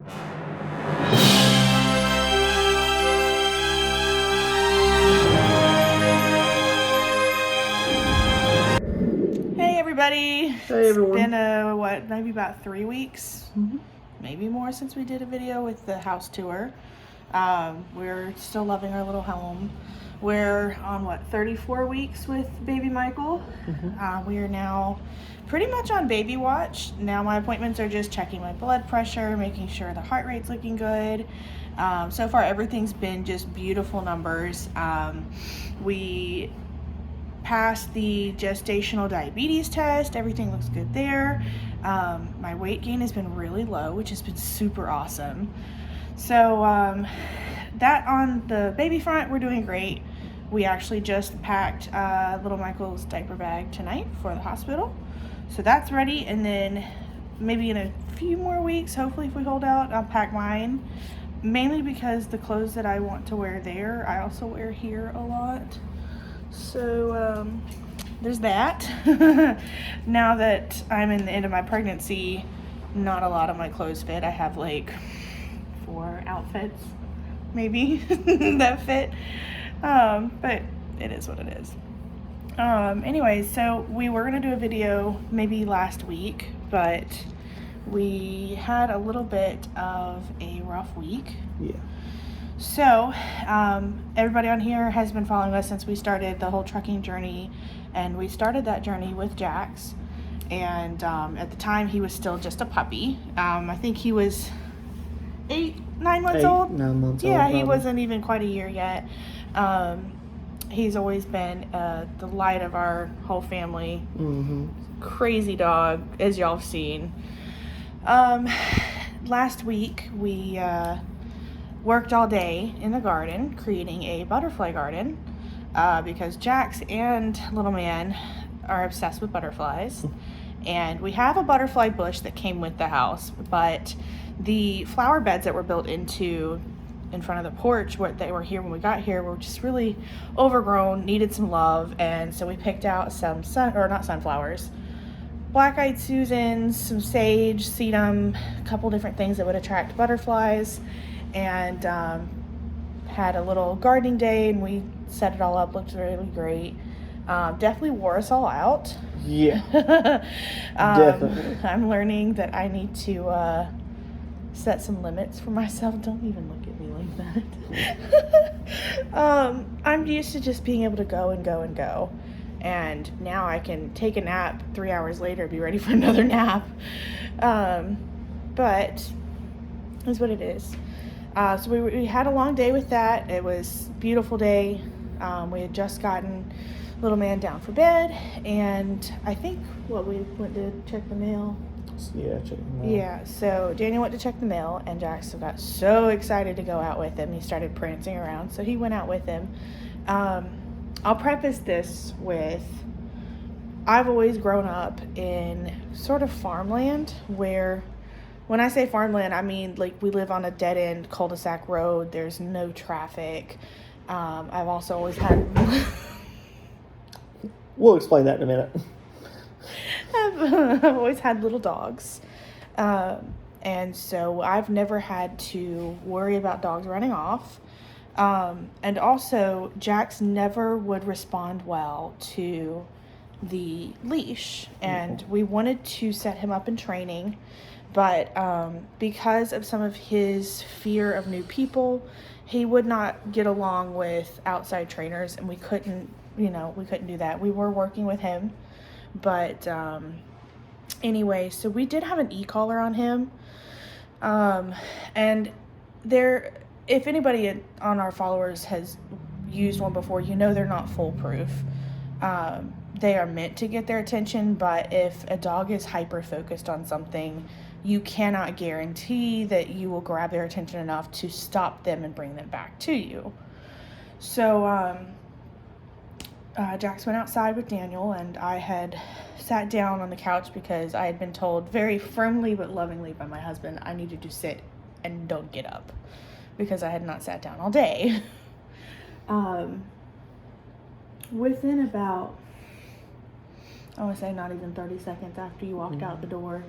Hey everybody. Hey everyone. It's been maybe about 3 weeks, maybe more, since we did a video with the house tour. We're still loving our little home. We're on 34 weeks with baby Michael. We are now pretty much on baby watch. Now my appointments are just checking my blood pressure, making sure the heart rate's looking good. So far everything's been just beautiful numbers. We passed the gestational diabetes test. Everything looks good there. My weight gain has been really low, which has been super awesome. So that on the baby front, we're doing great. We actually just packed little Michael's diaper bag tonight for the hospital. So that's ready, and then maybe in a few more weeks, hopefully if we hold out, I'll pack mine. Mainly because the clothes that I want to wear there, I also wear here a lot. So there's that. Now that I'm in the end of my pregnancy, not a lot of my clothes fit. I have like 4 outfits maybe that fit, but it is what it is. Anyway, so we were gonna do a video maybe last week, but we had a little bit of a rough week. Yeah. So, everybody on here has been following us since we started the whole trucking journey, and we started that journey with Jax, and at the time he was still just a puppy. I think he was 9 months old. 9 months old. Yeah, he probably. wasn't even quite a year yet. He's always been the light of our whole family. Crazy dog, as y'all have seen. Last week we worked all day in the garden creating a butterfly garden because Jax and little man are obsessed with butterflies. And we have a butterfly bush that came with the house, but the flower beds that were built in front of the porch, they were here when we got here, were just really overgrown, needed some love. And so we picked out some not sunflowers, black-eyed Susans, some sage, sedum, a couple different things that would attract butterflies, and had a little gardening day, and we set it all up. Looked really great. Definitely wore us all out. Yeah. Definitely. I'm learning that I need to set some limits for myself. Don't even look at me like that. I'm used to just being able to go and go and go. And now I can take a nap 3 hours later, be ready for another nap. But it's what it is. So we had a long day with that. It was a beautiful day. We had just gotten little man down for bed, and I think we went to check the mail. Yeah, check the mail. Yeah, so Daniel went to check the mail, and Jackson got so excited to go out with him. He started prancing around, so he went out with him. I'll preface this with, I've always grown up in sort of farmland, where when I say farmland, I mean like we live on a dead-end cul-de-sac road. There's no traffic. I've also always had... We'll explain that in a minute. I've always had little dogs. And so I've never had to worry about dogs running off. And also, Jax never would respond well to the leash. And we wanted to set him up in training. But because of some of his fear of new people, he would not get along with outside trainers, and we couldn't do that. We were working with him, but anyway, so we did have an e-collar on him, and if anybody on our followers has used one before, they're not foolproof. They are meant to get their attention, but if a dog is hyper-focused on something, you cannot guarantee that you will grab their attention enough to stop them and bring them back to you. So Jax went outside with Daniel, and I had sat down on the couch because I had been told very firmly but lovingly by my husband I needed to sit and don't get up because I had not sat down all day. Within about, I want to say not even 30 seconds after you walked out the door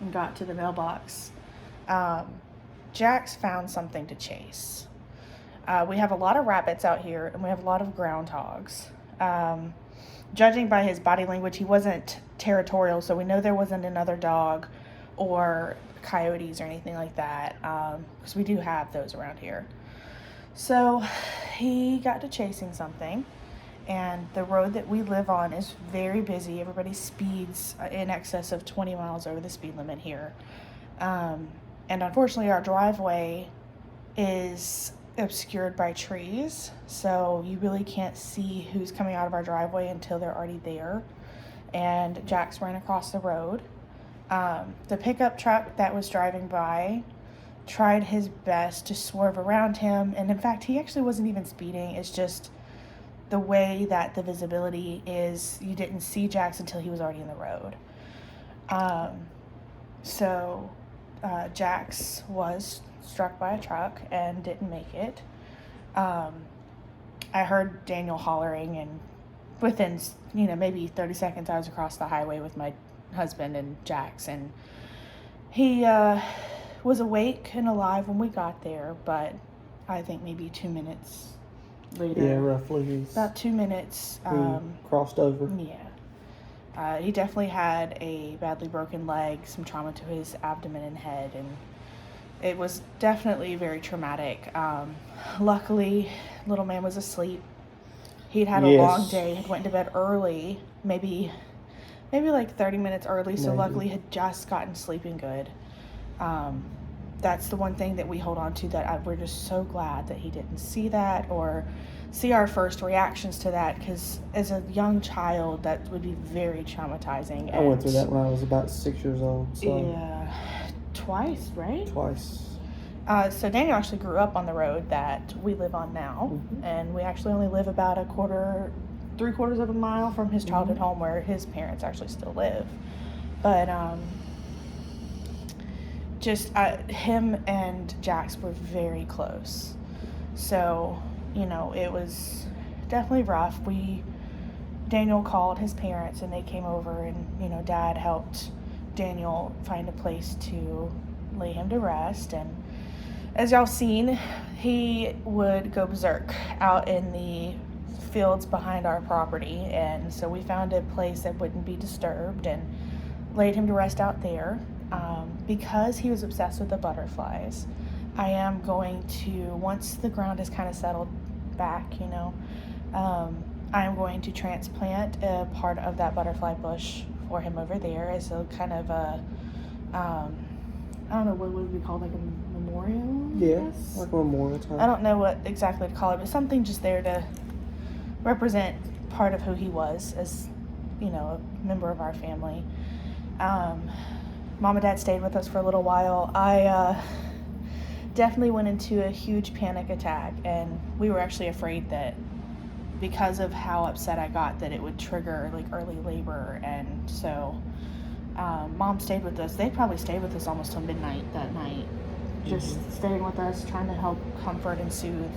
and got to the mailbox, Jax found something to chase. We have a lot of rabbits out here, and we have a lot of groundhogs. Judging by his body language, he wasn't territorial, so we know there wasn't another dog or coyotes or anything like that, because we do have those around here. So he got to chasing something, and the road that we live on is very busy. Everybody speeds in excess of 20 miles over the speed limit here. And unfortunately, our driveway is obscured by trees, so you really can't see who's coming out of our driveway until they're already there. And Jax ran across the road. The pickup truck that was driving by tried his best to swerve around him, and in fact, he actually wasn't even speeding. It's just the way that the visibility is, you didn't see Jax until he was already in the road. So Jax was struck by a truck and didn't make it. I heard Daniel hollering, and within, maybe 30 seconds, I was across the highway with my husband and Jax, and he was awake and alive when we got there, but I think maybe 2 minutes later. Yeah, roughly. About 2 minutes. He crossed over. Yeah. He definitely had a badly broken leg, some trauma to his abdomen and head, and it was definitely very traumatic. Luckily, little man was asleep. He'd had a long day, had went to bed early, maybe like 30 minutes early, so luckily had just gotten sleeping good. That's the one thing that we hold on to, that we're just so glad that he didn't see that or see our first reactions to that, because as a young child, that would be very traumatizing. I went through that when I was about 6 years old. So. Yeah, twice, right? Twice. So Daniel actually grew up on the road that we live on now, and we actually only live about 3/4 of a mile from his childhood home where his parents actually still live. But him and Jax were very close. So, it was definitely rough. Daniel called his parents, and they came over, and, Dad helped Daniel find a place to lay him to rest. And as y'all seen, he would go berserk out in the fields behind our property, and so we found a place that wouldn't be disturbed and laid him to rest out there. Because he was obsessed with the butterflies, I am going to, once the ground is kind of settled back, I am going to transplant a part of that butterfly bush for him over there as a kind of a, I don't know, what would we call, like a memorial? Yeah, like a memorial time. I don't know what exactly to call it, but something just there to represent part of who he was as, a member of our family. Mom and Dad stayed with us for a little while. I definitely went into a huge panic attack, and we were actually afraid that because of how upset I got that it would trigger like early labor, and so Mom stayed with us. They probably stayed with us almost till midnight that night, just staying with us, trying to help comfort and soothe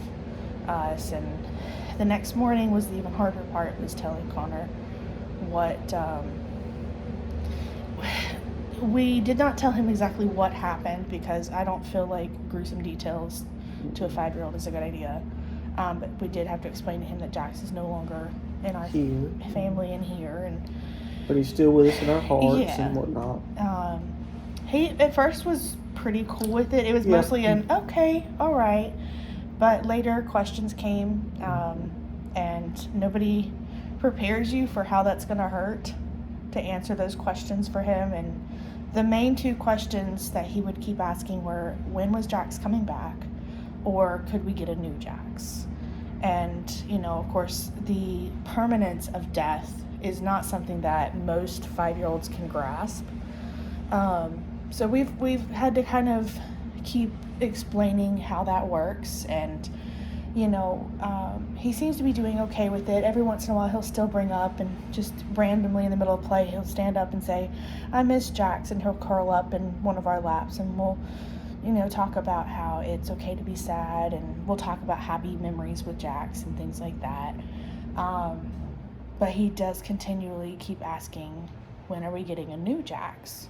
us. And the next morning was the even harder part, was telling Connor what we did not tell him exactly what happened, because I don't feel like gruesome details to a 5-year-old is a good idea. But we did have to explain to him that Jax is no longer in our family and here. But he's still with us in our hearts and whatnot. He at first was pretty cool with it. It was mostly an okay, all right. But later questions came, and nobody prepares you for how that's going to hurt to answer those questions for him. And the main 2 questions that he would keep asking were, when was Jax coming back, or could we get a new Jax? And, of course, the permanence of death is not something that most 5-year-olds can grasp. So we've had to kind of keep explaining how that works, and he seems to be doing okay with it. Every once in a while he'll still bring up, and just randomly in the middle of play he'll stand up and say, I miss Jax, and he'll curl up in one of our laps, and we'll talk about how it's okay to be sad, and we'll talk about happy memories with Jax and things like that. But he does continually keep asking, when are we getting a new Jax?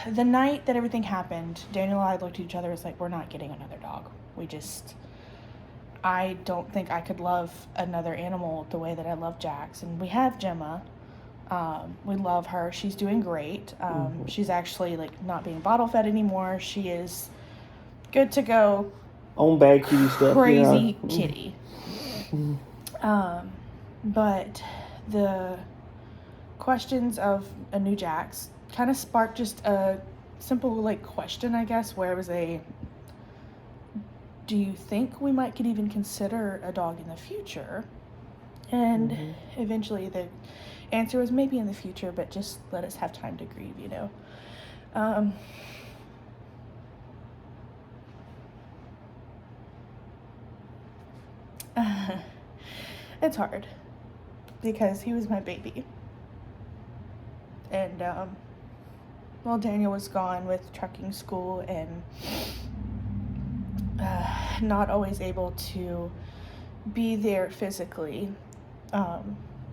the night that everything happened, Daniel and I looked at each other and was like, we're not getting another dog. I don't think I could love another animal the way that I love Jax. And we have Gemma. We love her. She's doing great. She's actually like not being bottle fed anymore. She is good to go. On bad kitty stuff. Crazy kitty. But the questions of a new Jax kind of sparked just a simple like question, I guess, where it was do you think we could even consider a dog in the future? And eventually the answer was maybe in the future, but just let us have time to grieve, you know. It's hard because he was my baby. And while Daniel was gone with trucking school and not always able to be there physically,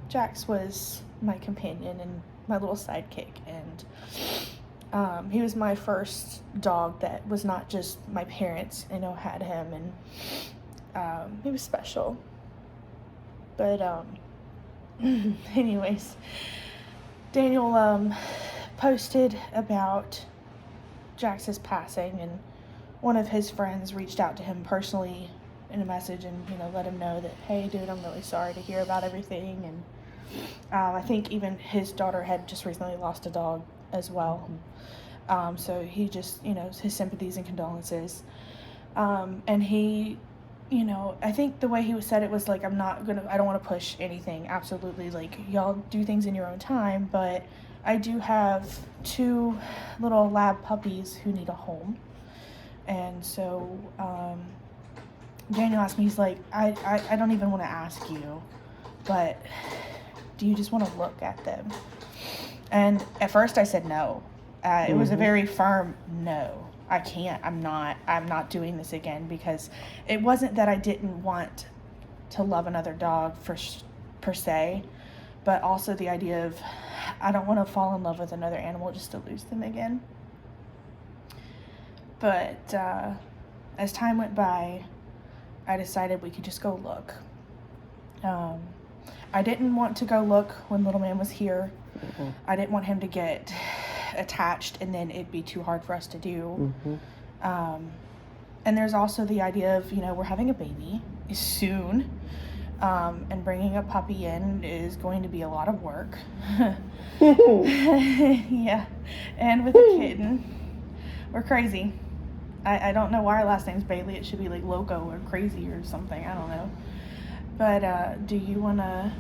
Jax was my companion and my little sidekick, and he was my first dog that was not just my parents, had him, and he was special. But anyways, Daniel posted about Jax's passing, and one of his friends reached out to him personally in a message and, let him know that, hey, dude, I'm really sorry to hear about everything. And I think even his daughter had just recently lost a dog as well. So he just, his sympathies and condolences. And he, I think the way he said it was like, I don't want to push anything. Absolutely. Like, y'all do things in your own time, but I do have 2 little lab puppies who need a home. And so, Daniel asked me, he's like, I don't even want to ask you, but do you just want to look at them? And at first I said no. It was a very firm no. I can't. I'm not doing this again, because it wasn't that I didn't want to love another dog per se, but also the idea of I don't want to fall in love with another animal just to lose them again. But as time went by, I decided we could just go look. I didn't want to go look when little man was here. I didn't want him to get attached and then it'd be too hard for us to do. And there's also the idea of, we're having a baby soon, and bringing a puppy in is going to be a lot of work. Yeah, and with a kitten, we're crazy. I don't know why our last name's Bailey. It should be like Loco or Crazy or something. I don't know. But do you want to?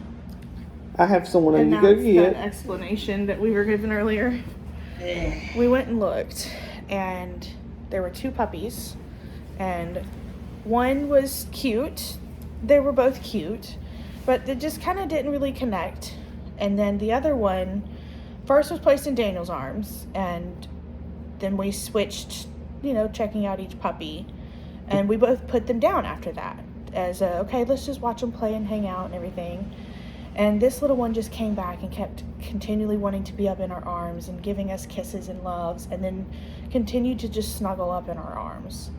I have someone I need to go get. That explanation that we were given earlier. We went and looked, and there were 2 puppies, and one was cute. They were both cute, but they just kind of didn't really connect. And then the other one first was placed in Daniel's arms, and then we switched, checking out each puppy, and we both put them down after that as okay, let's just watch them play and hang out and everything. And this little one just came back and kept continually wanting to be up in our arms and giving us kisses and loves, and then continued to just snuggle up in our arms.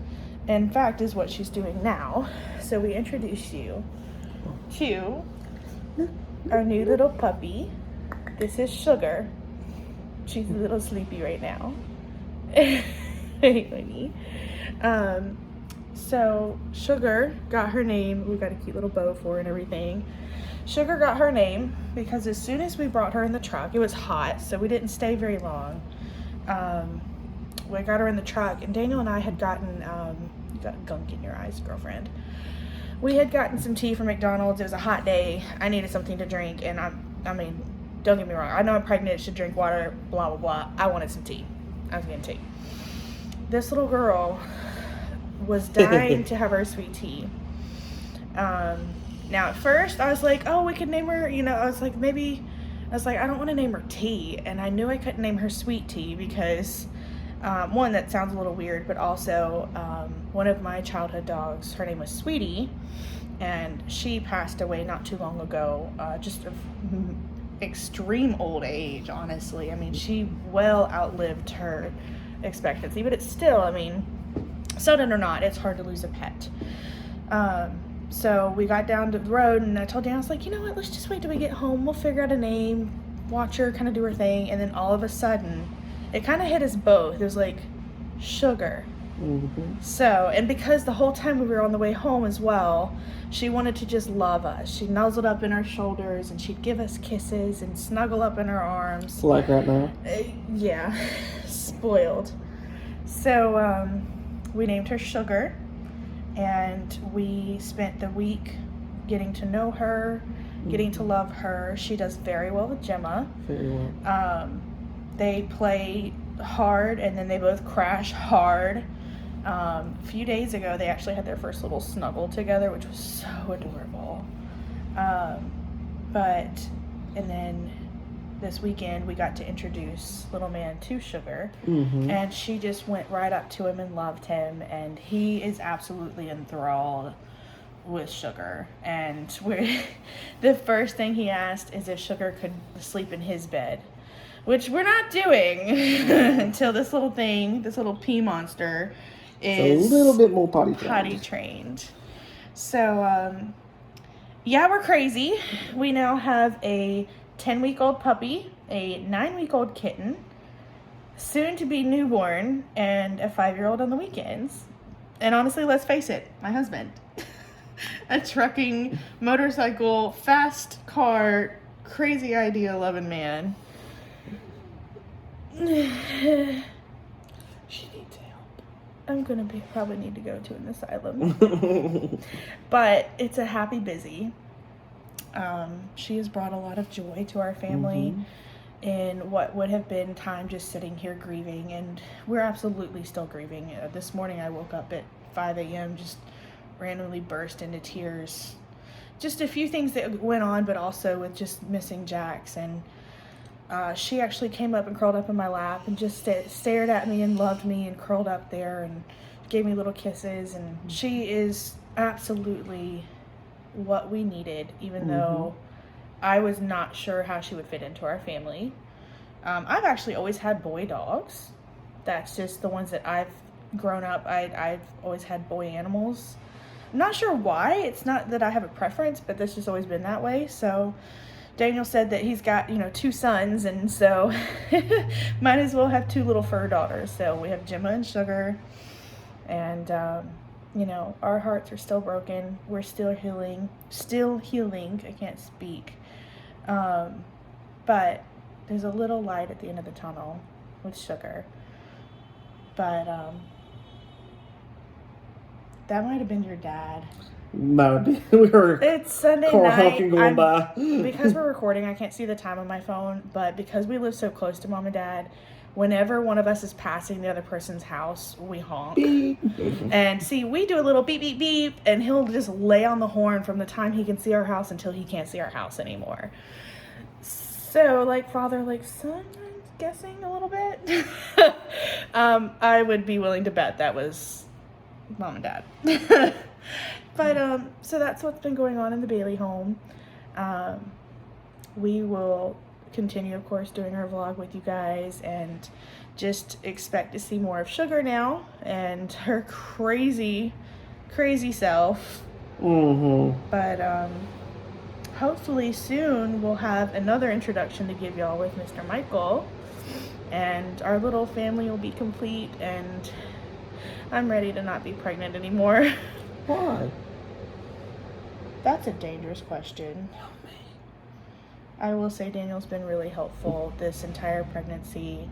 In fact, is what she's doing now. So we introduce you to our new little puppy. This is Sugar. She's a little sleepy right now. Anyway, so Sugar got her name. We got a cute little bow for her and everything. Sugar got her name because as soon as we brought her in the truck, it was hot, so we didn't stay very long. We got her in the truck, and Daniel and I had gotten, you got gunk in your eyes, girlfriend. We had gotten some tea from McDonald's. It was a hot day. I needed something to drink, and I mean, don't get me wrong. I know I'm pregnant, should drink water, blah, blah, blah. I wanted some tea. I was getting tea. This little girl was dying to have her sweet tea. Now, at first, I was like, oh, we could name her, I was like, I don't want to name her Tea. And I knew I couldn't name her Sweet Tea because, one, that sounds a little weird, but also one of my childhood dogs, her name was Sweetie, and she passed away not too long ago, just of extreme old age, honestly. I mean, she well outlived her expectancy, but it's still, I mean, sudden or not, it's hard to lose a pet. So we got down to the road, and I told Dan, I was like, you know what, let's just wait till we get home. We'll figure out a name, watch her kind of do her thing. And then all of a sudden, it kind of hit us both. It was like, Sugar. Mm-hmm. So, and because the whole time we were on the way home as well, she wanted to just love us. She'd nuzzled up in our shoulders, and she'd give us kisses and snuggle up in our arms. Like right now? Yeah, spoiled. So, we named her Sugar, and we spent the week getting to know her, getting to love her. She does very well with Gemma. Very well. They play hard, and then they both crash hard. A few days ago, they actually had their first little snuggle together, which was so adorable. And then this weekend, we got to introduce little man to Sugar, and she just went right up to him and loved him, and he is absolutely enthralled with Sugar. And the first thing he asked is if Sugar could sleep in his bed, which we're not doing until this little pea monster is a little bit more potty trained. So, yeah, we're crazy. We now have a 10-week-old puppy, a 9-week-old kitten, soon to be newborn, and a 5-year-old on the weekends. And honestly, let's face it, my husband. A trucking, motorcycle, fast car, crazy idea loving man. She needs help. I'm gonna probably need to go to an asylum. But it's a happy busy. She has brought a lot of joy to our family in what would have been time just sitting here grieving, and we're absolutely still grieving. This morning I woke up at 5 a.m. just randomly burst into tears. Just a few things that went on, but also with just missing Jax. And she actually came up and curled up in my lap and just stared at me and loved me and curled up there and gave me little kisses. And she is absolutely what we needed, even though I was not sure how she would fit into our family. I've actually always had boy dogs. That's just the ones that I've grown up. I've always had boy animals. I'm not sure why. It's not that I have a preference, but that's just always been that way. So Daniel said that he's got, 2 sons, and so might as well have 2 little fur daughters. So we have Gemma and Sugar, and our hearts are still broken. We're still healing. I can't speak. But there's a little light at the end of the tunnel with Sugar. But that might have been your dad. It's Sunday night. Going by. Because we're recording, I can't see the time on my phone, but because we live so close to Mom and Dad, whenever one of us is passing the other person's house, we honk. Beep. And see, we do a little beep, beep, beep, and he'll just lay on the horn from the time he can see our house until he can't see our house anymore. So, like father, like son, I'm guessing a little bit. I would be willing to bet that was Mom and Dad. But, so that's what's been going on in the Bailey home. We will continue, of course, doing our vlog with you guys, and just expect to see more of Sugar now and her crazy, crazy self. But, hopefully soon we'll have another introduction to give y'all with Mr. Michael, and our little family will be complete, and I'm ready to not be pregnant anymore. Why? That's a dangerous question. I will say Daniel's been really helpful this entire pregnancy.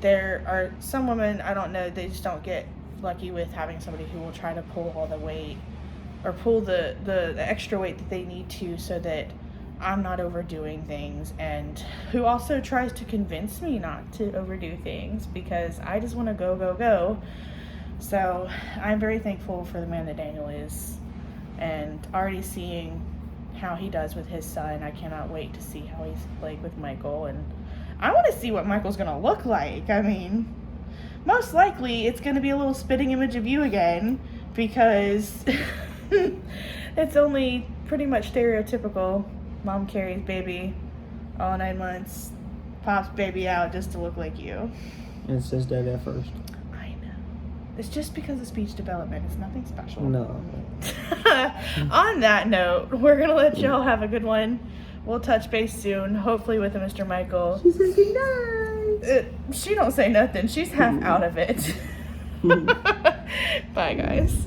There are some women, I don't know, they just don't get lucky with having somebody who will try to pull all the weight or pull the extra weight that they need to, so that I'm not overdoing things, and who also tries to convince me not to overdo things because I just want to go. So I'm very thankful for the man that Daniel is, and already seeing how he does with his son. I cannot wait to see how he's like with Michael, and I want to see what Michael's going to look like. I mean, most likely it's going to be a little spitting image of you again, because it's only pretty much stereotypical mom carries baby all 9 months, pops baby out just to look like you. And it says dead at first. I know. It's just because of speech development. It's nothing special. No. On that note, we're going to let y'all have a good one. We'll touch base soon, hopefully with a Mr. Michael. She said good night. She don't say nothing. She's half out of it. Bye, guys.